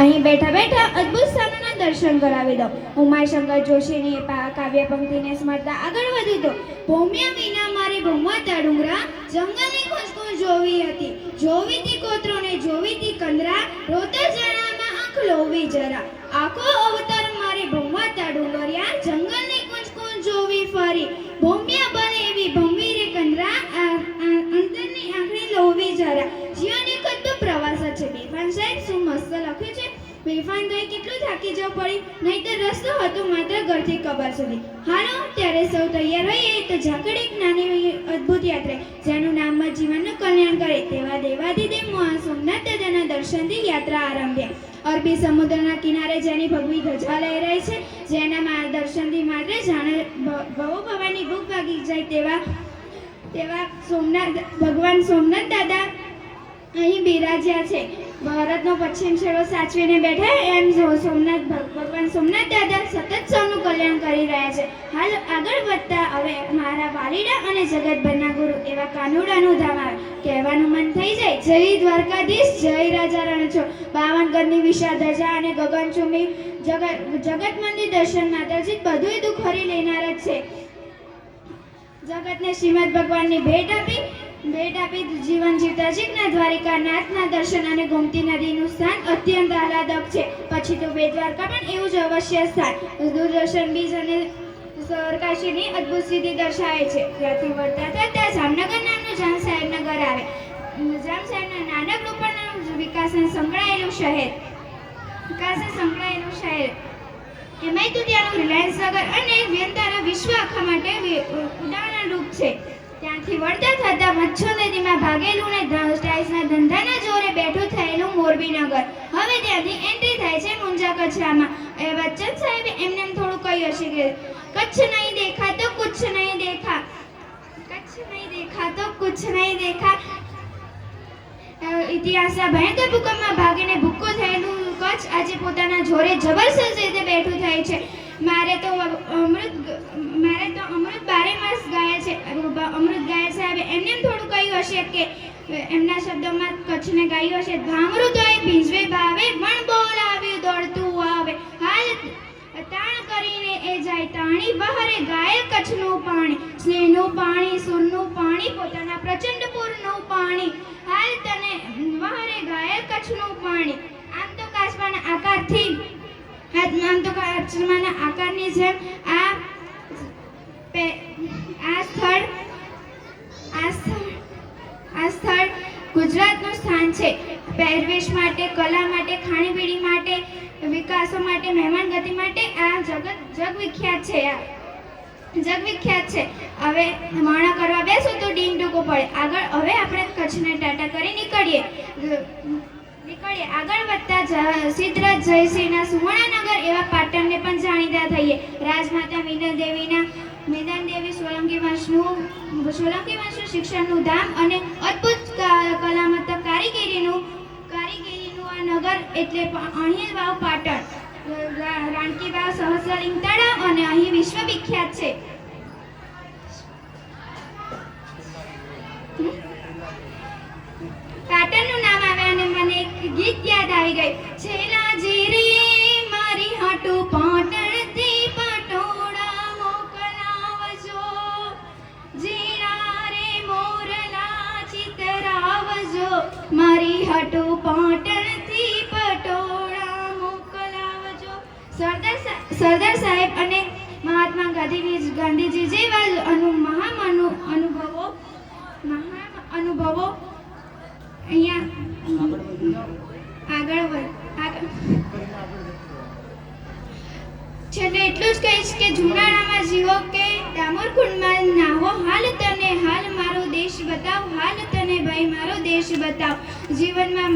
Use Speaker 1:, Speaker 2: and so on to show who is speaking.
Speaker 1: અહીં બેઠા બેઠા અદ્ભુત સ્થાનોના દર્શન કરાવી દો. ઉમાશંકર જોશીની કાવ્ય પંક્તિને સ્મરતા આગળ વધી દો. ભૂમ્યા વિના મારી ભમવાતા ડુંગરા, જંગલની ખુશ્બુ જોવી હતી, જોવીતી કોતરોને જોવીતી કંદરા, રોતા જણામાં આંખ લોવી જરા. આખો અવતાર મારી ભમવાતા ડુંગરિયા, જંગલની ખુશ્બુ જોવી ફરી, ભૂમ્યા બને એવી ભમવી રે કંદરા, અંતરની આંખની લોવી જરા. જીવન એક અદ્ભુત પ્રવાસ છે. બેફાન સાહેબ શું મસ્ત લખ્યું છે. બેફાન તો કેટલું થાકી જવું પડ્યું, નહીંતર રસ્તો હતો માત્ર ઘરથી કબર સુધી. હાલો ત્યારે સૌ તૈયાર હોઈએ તો ઝાકળ એક નાની અદ્ભુત યાત્રા, જેનું નામ જ જીવનનું કલ્યાણ કરે તેવા દેવાધિદેવ સોમનાથ દાદાના દર્શનથી યાત્રા આરંભ્યા. અરબી સમુદ્રના કિનારે જેની ભગવી ધજા લહેરાય છે, જેના દર્શનથી માત્ર જાણે ભવો ભવાની ભૂખ ભાગી જાય તેવા ભગવાન સોમનાથ દાદા અહીં બિરાજ્યા છે. ભારતનો પશ્ચિમ છેડો સાચવીને બેઠા એમ ભગવાન સોમનાથ દાદા સતત સૌનું કલ્યાણ કરી રહ્યા છે. હાલ આગળ વધતા હવે મારા વાલીડા અને જગતભરના ગુરુ એવા કાનુડાનું ધામ આવે. કહેવાનું મન થઈ જાય, જય દ્વારકાધીશ, જય રાજા રણછોડ. 52 ગજની વિશાળ ધજા અને ગગનચુંબી જગત મંદિર દર્શન માતાજી બધુંય દુઃખ હરી લેનાર જ છે. જગતને શ્રીમદ ભગવાનની ભેટ આપી જીવન જીવતા જીજ્ઞા દ્વારિકા નાથના દર્શન અને ગોમતી નદીનું સ્થાન અત્યંત આહલાદક છે. પછી તો બેટ દ્વારકા પણ એવું જ અવશ્ય સ્થાન. દૂરદર્શન બીજ અને સરકાશીની અદ્ભુત સિદ્ધિ દર્શાવે છે. ત્યાંથી વળતા થતા જામનગર નામનું જામ સાહેબના ઘર આવે. જામ સાહેબના નાનકડું પણ વિકાસને સંકળાયેલું શહેર. એમાંય તો ત્યાંનું રિલાયન્સ નગર અને વ્યંતારા વિશ્વ આખા માટે ઉદાહરણરૂપ છે. ત્યાંથી વળતા થતા મચ્છુ નદીમાં ભાગેલું ને ટાઇલ્સના ધંધાના જોરે બેઠું થયેલું મોરબી નગર. હવે ત્યાંથી એન્ટ્રી થાય છે મુંજા કચરામાં. એ બચ્ચન સાહેબે એમને થોડું કહ્યું હશે કે કચ્છ નહીં દેખા તો કુછ નહીં દેખા, કચ્છ નહીં દેખા તો કુછ નહીં દેખા. ઇતિહાસના ભયંકર ભૂકંપમાં ભાગીને ભૂક્કો થયેલું કચ્છ આજે પોતાના જોરે જબરજસ્ત રીતે બેઠું થાય છે. મારે તો અમૃત બારે માસ ગાય છે. અમૃત ગાય સાહેબે એમને થોડું કહ્યું હશે કે એમના શબ્દોમાં કચ્છને ગાયું હશે, ભામરું તો એ ભીંજવે ભાવે, વણ બોલાવ્યું દોડતું આવે, હાલ તાણ કરીને એ જાય તાણી, વહરે ગાય કચ્છનું પાણી, સ્નેહનું પાણી, સુરનું પાણી, પોતાના પ્રચંડ પૂરનું પાણી, હાલ તને વહરે ગાય કચ્છનું પાણી. આમ તો કાચબાના આકારની જેમ આ સ્થળ ગુજરાતનું સ્થાન છે. પહેરવેશ માટે, કલા માટે, ખાણીપીણી માટે, વિકાસો માટે, મહેમાનગતિ માટે આ જગવિખ્યાત છે. હવે વર્ણન કરવા બેસો તો ડીંગ ડૂકો પડે. હવે આપણે કચ્છને ટાટા કરી નીકળીએ. આગળ વધતા સિદ્ધરાજ જયસિંહના સુવર્ણનગર એવા પાટણને પણ જાણીતા થઈએ. રાજમાતા મિનલદેવી સોલંકી વંશનું શિક્ષણનું ધામ અને અદ્ભુત કલામત કારીગરીનું આ નગર એટલે અણહિલ વાવ પાટણ. રાણકી વાવ, સહસ્રલિંગ તળાવ અને અહીં વિશ્વ વિખ્યાત છે. પાટણનું નામ આવે અને મને એક ગીત યાદ આવી ગયું. છેલા જીરી મારી હાટુ પાટણથી પટોળા મોકલાવજો, જીરા રે મોરલા ચિતરાવજો, મારી હાટુ પાટણથી પટોળા મોકલાવજો. સરદાર સાહેબ અને મહાત્મા ગાંધીજી જેવા મહાન અનુભવો અહીંયા આગળ છેલ્લે એટલું જ કહીશ કે જુનાળામાં જીવો કે ડામોરકુંડમાં નાહો, હાલ મારો દેશ બતાવ, હાલ તને ભાઈ મારો દેશ બતાવ. જીવનમાં